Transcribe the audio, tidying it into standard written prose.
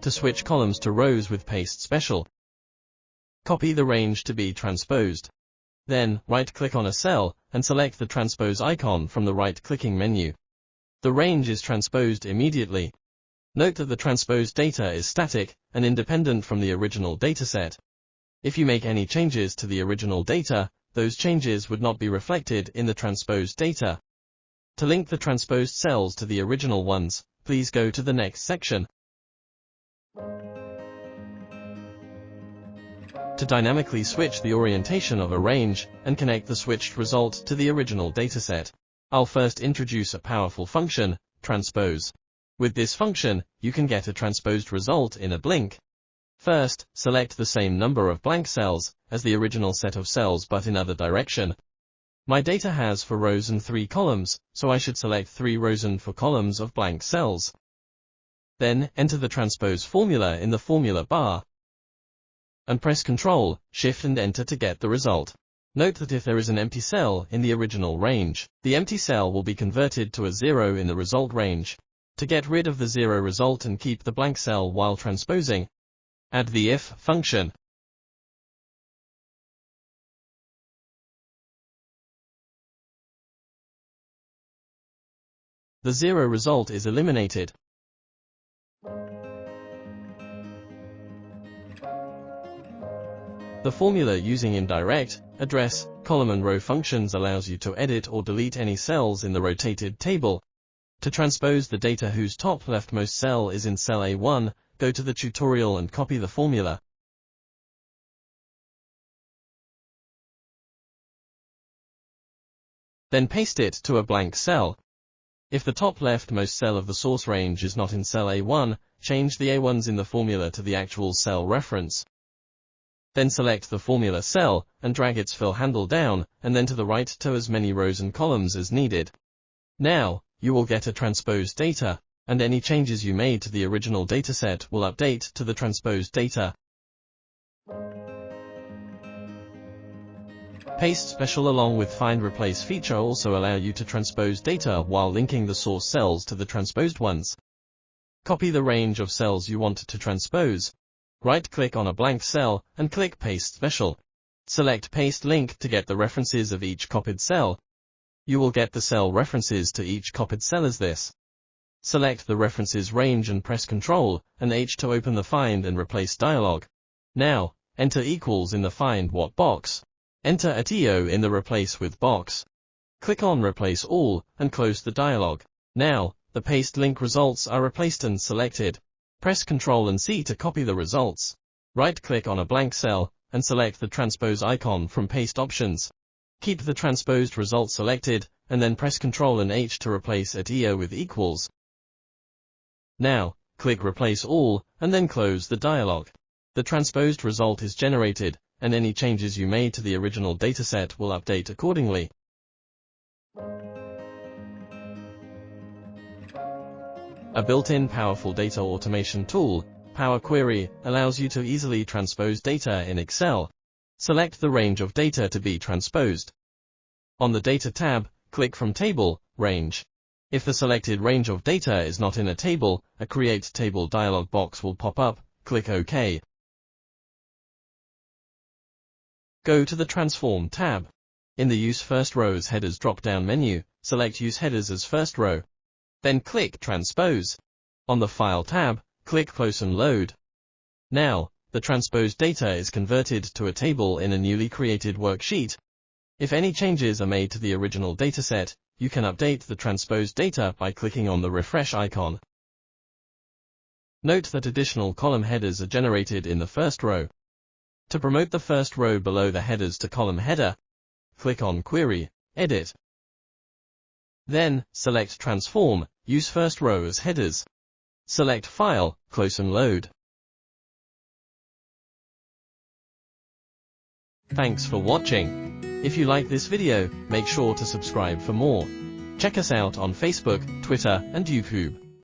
To switch columns to rows with Paste Special, copy the range to be transposed. Then, right-click on a cell, and select the Transpose icon from the right-clicking menu. The range is transposed immediately. Note that the transposed data is static and independent from the original dataset. If you make any changes to the original data, those changes would not be reflected in the transposed data. To link the transposed cells to the original ones, please go to the next section. To dynamically switch the orientation of a range and connect the switched result to the original dataset, I'll first introduce a powerful function, Transpose. With this function, you can get a transposed result in a blink. First, select the same number of blank cells as the original set of cells but in other direction. My data has 4 rows and 3 columns, so I should select 3 rows and 4 columns of blank cells. Then, enter the transpose formula in the formula bar, and press Ctrl, Shift and Enter to get the result. Note that if there is an empty cell in the original range, the empty cell will be converted to a 0 in the result range. To get rid of the 0 result and keep the blank cell while transposing, add the if function. The 0 result is eliminated. The formula using indirect, address, column and row functions allows you to edit or delete any cells in the rotated table. To transpose the data whose top leftmost cell is in cell A1, go to the tutorial and copy the formula. Then paste it to a blank cell. If the top leftmost cell of the source range is not in cell A1, change the A1s in the formula to the actual cell reference. Then select the formula cell, and drag its fill handle down, and then to the right to as many rows and columns as needed. Now, you will get a transposed data, and any changes you made to the original dataset will update to the transposed data. Paste Special along with Find Replace feature also allow you to transpose data while linking the source cells to the transposed ones. Copy the range of cells you want to transpose. Right-click on a blank cell and click Paste Special. Select Paste Link to get the references of each copied cell. You will get the cell references to each copied cell as this. Select the references range and press Ctrl and H to open the Find and Replace dialog. Now, enter equals in the Find What box. Enter @EO in the Replace With box. Click on Replace All and close the dialog. Now, the paste link results are replaced and selected. Press Ctrl and C to copy the results. Right-click on a blank cell and select the Transpose icon from Paste Options. Keep the transposed result selected, and then press Ctrl and H to replace @EO with equals. Now, click Replace All, and then close the dialog. The transposed result is generated, and any changes you made to the original dataset will update accordingly. A built-in powerful data automation tool, Power Query, allows you to easily transpose data in Excel. Select the range of data to be transposed. On the Data tab, click from Table, Range. If the selected range of data is not in a table, a Create Table dialog box will pop up. Click OK. Go to the Transform tab. In the Use First Rows Headers drop-down menu, select Use Headers as first row. Then click Transpose. On the File tab, click Close and Load. Now, the transposed data is converted to a table in a newly created worksheet. If any changes are made to the original dataset, you can update the transposed data by clicking on the refresh icon. Note that additional column headers are generated in the first row. To promote the first row below the headers to column header, click on Query, Edit. Then, select Transform, Use First Row as Headers. Select File, Close and Load. Thanks for watching. If you like this video, make sure to subscribe for more. Check us out on Facebook, Twitter, and YouTube.